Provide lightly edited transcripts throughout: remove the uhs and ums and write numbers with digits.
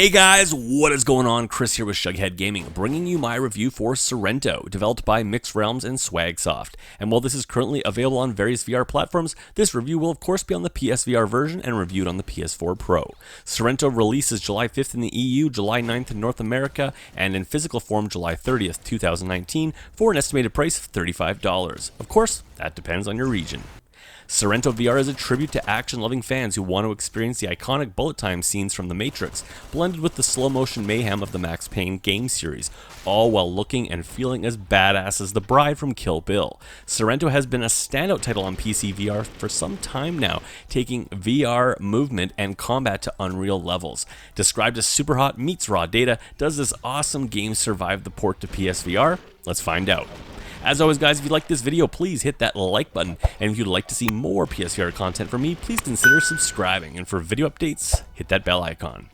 Hey guys, what is going on? Chris here with Shughead Gaming, bringing you my review for Sairento, developed by Mixed Realms and Swagsoft. And while this is currently available on various VR platforms, this review will of course be on the PSVR version and reviewed on the PS4 Pro. Sairento releases July 5th in the EU, July 9th in North America, and in physical form July 30th, 2019, for an estimated price of $35. Of course, that depends on your region. Sairento VR is a tribute to action-loving fans who want to experience the iconic bullet time scenes from The Matrix, blended with the slow-motion mayhem of the Max Payne game series, all while looking and feeling as badass as the bride from Kill Bill. Sairento has been a standout title on PCVR for some time now, taking VR movement and combat to unreal levels. Described as Superhot meets raw data, does this awesome game survive the port to PSVR? Let's find out. As always guys, if you like this video, please hit that like button, and if you'd like to see more PSVR content from me, please consider subscribing, and for video updates, hit that bell icon.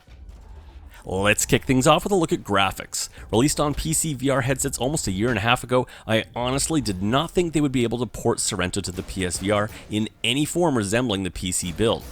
Let's kick things off with a look at graphics. Released on PCVR headsets almost a year and a half ago, I honestly did not think they would be able to port Sairento to the PSVR in any form resembling the PC build.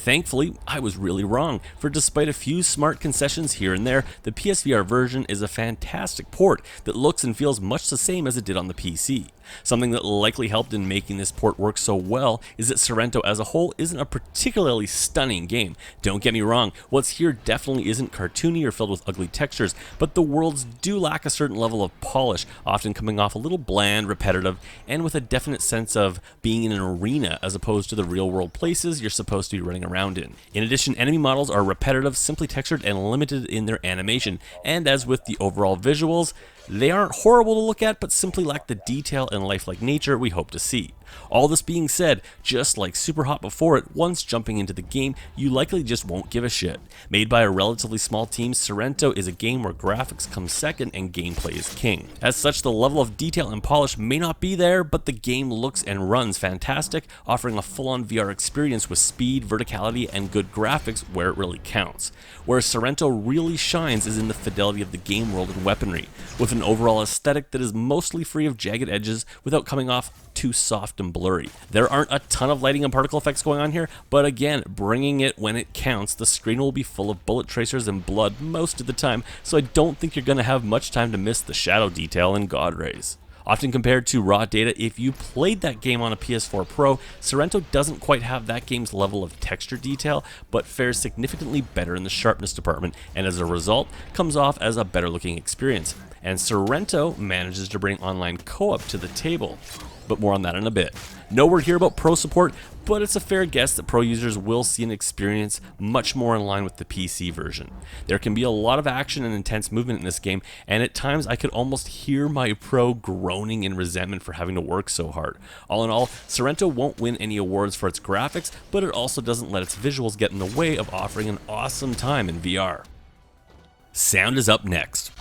Thankfully, I was really wrong, for despite a few smart concessions here and there, the PSVR version is a fantastic port that looks and feels much the same as it did on the PC. Something that likely helped in making this port work so well is that Sairento as a whole isn't a particularly stunning game. Don't get me wrong, what's here definitely isn't cartoony or filled with ugly textures, but the worlds do lack a certain level of polish, often coming off a little bland, repetitive, and with a definite sense of being in an arena as opposed to the real world places you're supposed to be running around in. In addition, enemy models are repetitive, simply textured, and limited in their animation, and as with the overall visuals, they aren't horrible to look at, but simply lack the detail and lifelike nature we hope to see. All this being said, just like Superhot before it, once jumping into the game, you likely just won't give a shit. Made by a relatively small team, Sairento is a game where graphics come second and gameplay is king. As such, the level of detail and polish may not be there, but the game looks and runs fantastic, offering a full-on VR experience with speed, verticality, and good graphics where it really counts. Where Sairento really shines is in the fidelity of the game world and weaponry, with an overall aesthetic that is mostly free of jagged edges without coming off too soft and blurry. There aren't a ton of lighting and particle effects going on here, but again, bringing it when it counts, the screen will be full of bullet tracers and blood most of the time, so I don't think you're going to have much time to miss the shadow detail and god rays. Often compared to raw data, if you played that game on a PS4 Pro, Sairento doesn't quite have that game's level of texture detail, but fares significantly better in the sharpness department, and as a result, comes off as a better looking experience. And Sairento manages to bring online co-op to the table, but more on that in a bit. No word here about Pro support, but it's a fair guess that Pro users will see an experience much more in line with the PC version. There can be a lot of action and intense movement in this game, and at times I could almost hear my Pro groaning in resentment for having to work so hard. All in all, Sairento won't win any awards for its graphics, but it also doesn't let its visuals get in the way of offering an awesome time in VR. Sound is up next.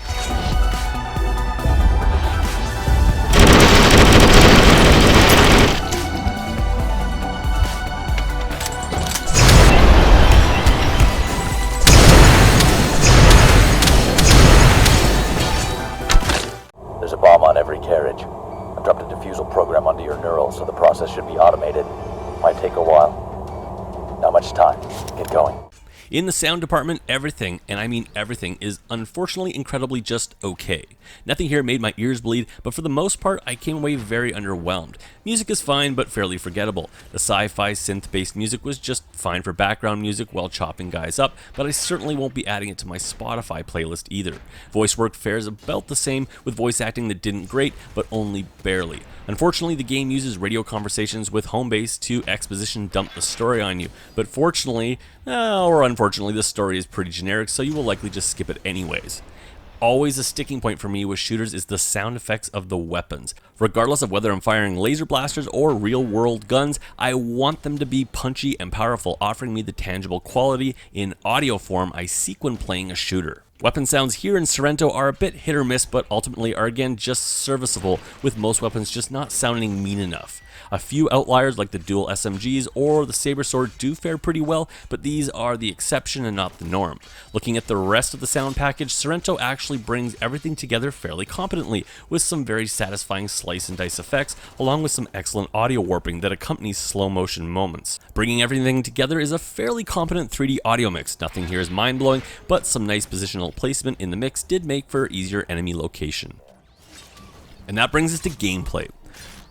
There's a bomb on every carriage. I've dropped a diffusal program onto your neural, so the process should be automated. Might take a while. Not much time. Get going. In the sound department, everything, and I mean everything, is unfortunately incredibly just okay. Nothing here made my ears bleed, but for the most part, I came away very underwhelmed. Music is fine, but fairly forgettable. The sci-fi synth-based music was just fine for background music while chopping guys up, but I certainly won't be adding it to my Spotify playlist either. Voice work fares about the same, with voice acting that didn't great, but only barely. Unfortunately, the game uses radio conversations with home base to exposition dump the story on you, but fortunately, or unfortunately, the story is pretty generic, so you will likely just skip it anyways. Always a sticking point for me with shooters is the sound effects of the weapons. Regardless of whether I'm firing laser blasters or real-world guns, I want them to be punchy and powerful, offering me the tangible quality in audio form I seek when playing a shooter. Weapon sounds here in Sairento are a bit hit or miss, but ultimately are again just serviceable, with most weapons just not sounding mean enough. A few outliers like the dual SMGs or the saber sword do fare pretty well, but these are the exception and not the norm. Looking at the rest of the sound package, Sairento actually brings everything together fairly competently, with some very satisfying slice and dice effects, along with some excellent audio warping that accompanies slow motion moments. Bringing everything together is a fairly competent 3D audio mix. Nothing here is mind-blowing, but some nice positional placement in the mix did make for easier enemy location. And that brings us to gameplay.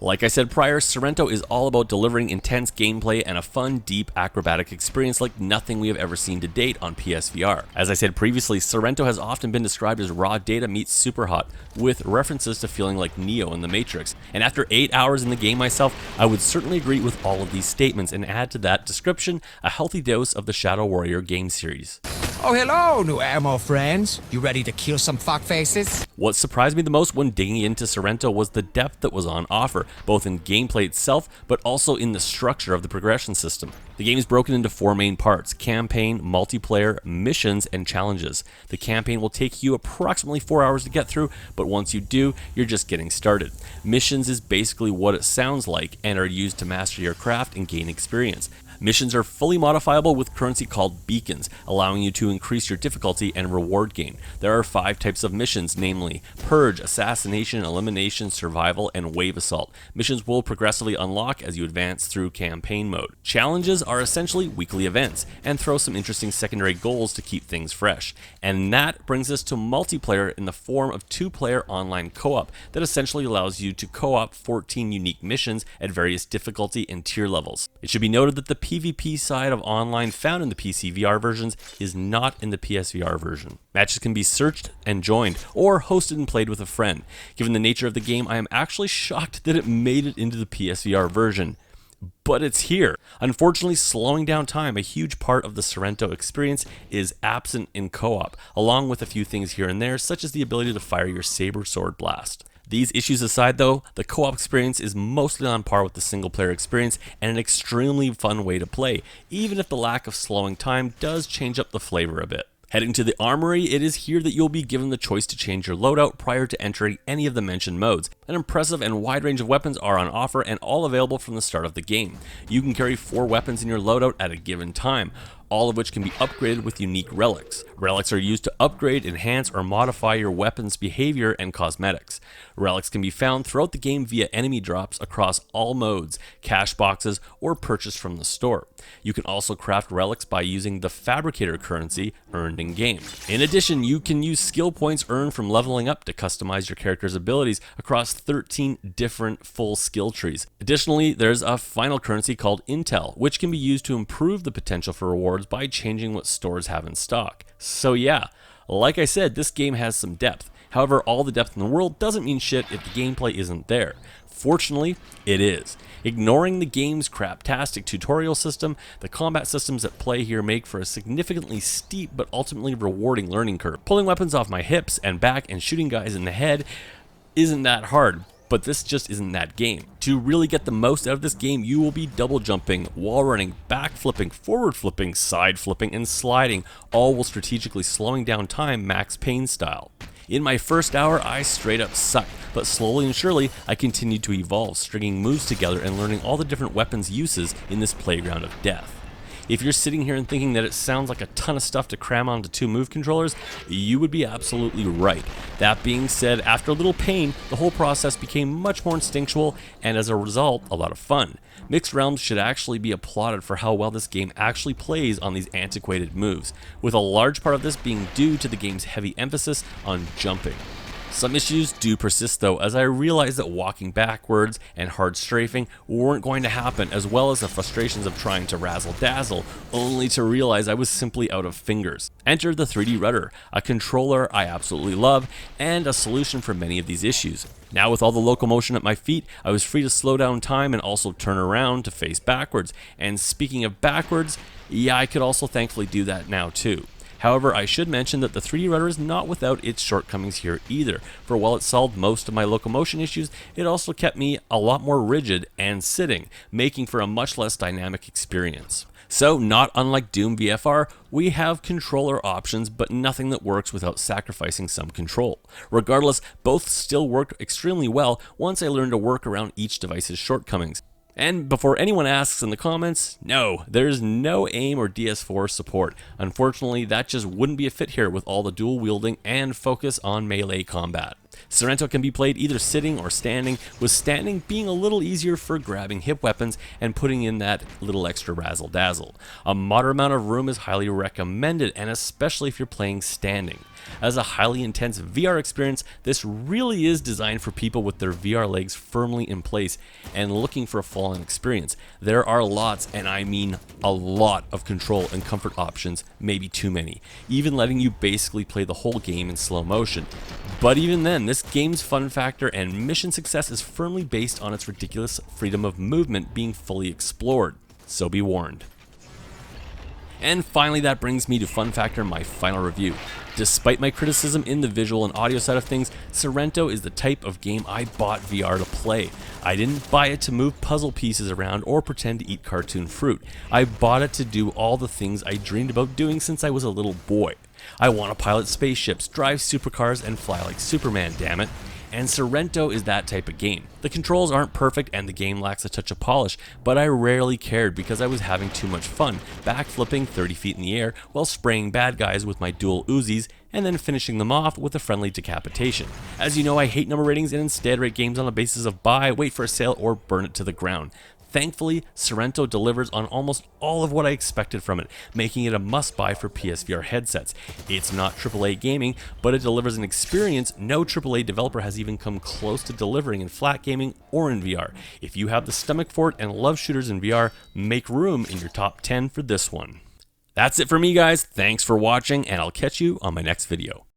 Like I said prior, Sairento is all about delivering intense gameplay and a fun, deep, acrobatic experience like nothing we have ever seen to date on PSVR. As I said previously, Sairento has often been described as raw data meets Superhot, with references to feeling like Neo in the Matrix. And after 8 hours in the game myself, I would certainly agree with all of these statements and add to that description a healthy dose of the Shadow Warrior game series. Oh, hello, new ammo friends. You ready to kill some fuckfaces? What surprised me the most when digging into Sairento was the depth that was on offer, both in gameplay itself, but also in the structure of the progression system. The game is broken into 4 main parts: campaign, multiplayer, missions, and challenges. The campaign will take you approximately 4 hours to get through, but once you do, you're just getting started. Missions is basically what it sounds like and are used to master your craft and gain experience. Missions are fully modifiable with currency called beacons, allowing you to increase your difficulty and reward gain. There are 5 types of missions, namely Purge, Assassination, Elimination, Survival, and Wave Assault. Missions will progressively unlock as you advance through campaign mode. Challenges are essentially weekly events, and throw some interesting secondary goals to keep things fresh. And that brings us to multiplayer in the form of 2-player online co-op that essentially allows you to co-op 14 unique missions at various difficulty and tier levels. It should be noted that the PvP side of online found in the PCVR versions is not in the PSVR version. Matches can be searched and joined, or hosted and played with a friend. Given the nature of the game, I am actually shocked that it made it into the PSVR version. But it's here. Unfortunately, slowing down time, a huge part of the Sairento experience, is absent in co-op, along with a few things here and there, such as the ability to fire your saber sword blast. These issues aside though, the co-op experience is mostly on par with the single-player experience and an extremely fun way to play, even if the lack of slowing time does change up the flavor a bit. Heading to the armory, it is here that you'll be given the choice to change your loadout prior to entering any of the mentioned modes. An impressive and wide range of weapons are on offer and all available from the start of the game. You can carry 4 weapons in your loadout at a given time, all of which can be upgraded with unique relics. Relics are used to upgrade, enhance, or modify your weapon's behavior and cosmetics. Relics can be found throughout the game via enemy drops across all modes, cash boxes, or purchased from the store. You can also craft relics by using the fabricator currency earned in-game. In addition, you can use skill points earned from leveling up to customize your character's abilities across 13 different full skill trees. Additionally, there's a final currency called Intel, which can be used to improve the potential for rewards by changing what stores have in stock. So yeah, like I said, this game has some depth. However, all the depth in the world doesn't mean shit if the gameplay isn't there. Fortunately, it is. Ignoring the game's craptastic tutorial system, the combat systems at play here make for a significantly steep but ultimately rewarding learning curve. Pulling weapons off my hips and back and shooting guys in the head isn't that hard, but this just isn't that game. To really get the most out of this game, you will be double jumping, wall running, back flipping, forward flipping, side flipping, and sliding, all while strategically slowing down time Max Payne style. In my first hour, I straight up sucked, but slowly and surely, I continued to evolve, stringing moves together and learning all the different weapons' uses in this playground of death. If you're sitting here and thinking that it sounds like a ton of stuff to cram onto 2 move controllers, you would be absolutely right. That being said, after a little pain, the whole process became much more instinctual and as a result, a lot of fun. Mixed Realms should actually be applauded for how well this game actually plays on these antiquated moves, with a large part of this being due to the game's heavy emphasis on jumping. Some issues do persist though, as I realized that walking backwards and hard strafing weren't going to happen, as well as the frustrations of trying to razzle dazzle, only to realize I was simply out of fingers. Enter the 3D rudder, a controller I absolutely love, and a solution for many of these issues. Now with all the locomotion at my feet, I was free to slow down time and also turn around to face backwards. And speaking of backwards, yeah, I could also thankfully do that now too. However, I should mention that the 3D rudder is not without its shortcomings here either, for while it solved most of my locomotion issues, it also kept me a lot more rigid and sitting, making for a much less dynamic experience. So, not unlike Doom VFR, we have controller options, but nothing that works without sacrificing some control. Regardless, both still worked extremely well once I learned to work around each device's shortcomings. And before anyone asks in the comments, no, there's no aim or DS4 support. Unfortunately, that just wouldn't be a fit here with all the dual wielding and focus on melee combat. Sairento can be played either sitting or standing, with standing being a little easier for grabbing hip weapons and putting in that little extra razzle dazzle. A moderate amount of room is highly recommended, and especially if you're playing standing. As a highly intense VR experience, this really is designed for people with their VR legs firmly in place and looking for a full-on experience. There are lots, and I mean a lot, of control and comfort options, maybe too many, even letting you basically play the whole game in slow motion. But even then, this game's fun factor and mission success is firmly based on its ridiculous freedom of movement being fully explored, so be warned. And finally, that brings me to fun factor, my final review. Despite my criticism in the visual and audio side of things, Sairento is the type of game I bought VR to play. I didn't buy it to move puzzle pieces around or pretend to eat cartoon fruit. I bought it to do all the things I dreamed about doing since I was a little boy. I want to pilot spaceships, drive supercars, and fly like Superman, damn it. And Sairento is that type of game. The controls aren't perfect and the game lacks a touch of polish, but I rarely cared because I was having too much fun, backflipping 30 feet in the air while spraying bad guys with my dual Uzis and then finishing them off with a friendly decapitation. As you know, I hate number ratings and instead rate games on the basis of buy, wait for a sale, or burn it to the ground. Thankfully, Sairento delivers on almost all of what I expected from it, making it a must-buy for PSVR headsets. It's not AAA gaming, but it delivers an experience no AAA developer has even come close to delivering in flat gaming or in VR. If you have the stomach for it and love shooters in VR, make room in your top 10 for this one. That's it for me, guys. Thanks for watching, and I'll catch you on my next video.